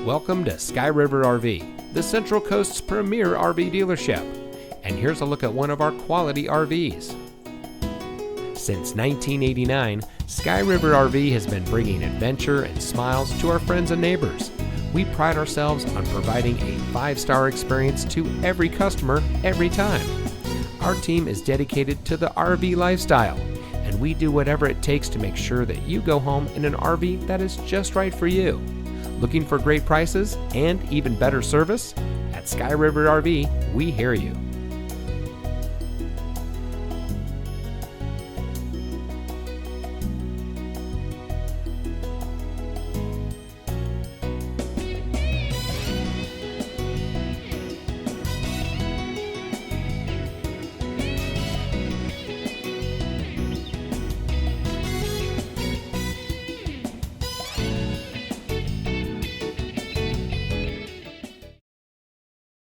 Welcome to Sky River RV, the Central Coast's premier RV dealership. And here's a look at one of our quality RVs. Since 1989, Sky River RV has been bringing adventure and smiles to our friends and neighbors. We pride ourselves on providing a 5-star experience to every customer every time. Our team is dedicated to the RV lifestyle, and we do whatever it takes to make sure that you go home in an RV that is just right for you. Looking for great prices and even better service? At Sky River RV, we hear you.